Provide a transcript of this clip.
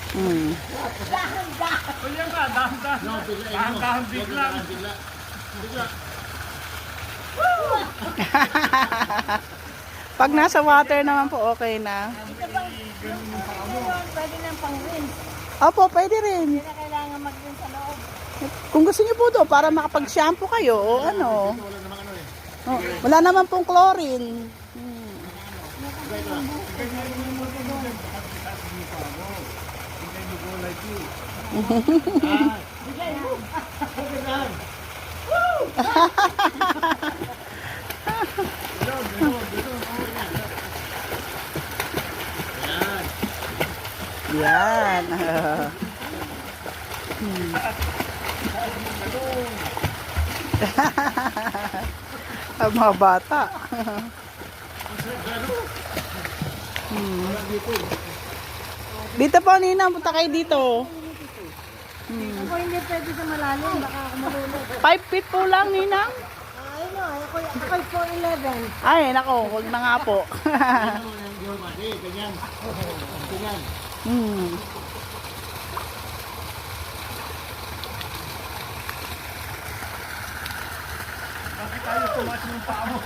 Hmm. Kuya nga, dahan-dahan. Dahan-dahan bigla. Pag nasa water naman po, okay na. Pwede nang pang-rinse. Opo, pwede rin. Hindi na kailangan mag-rinse sa loob. Kung gusto niyo po to, para makapag-shampoo kayo, o ano. Oh, wala naman pong chlorine. Yan. Ang mga bata. Dito po, Nina. Punta kayo dito. Ako hindi pwede sa malalim. Baka ako malulog. 5 feet po lang, Nina. Ayun o. Ako'y 4'11". Ay, nako. Huwag na nga po. Hmm. Bakit tayo tumas ng paa mo?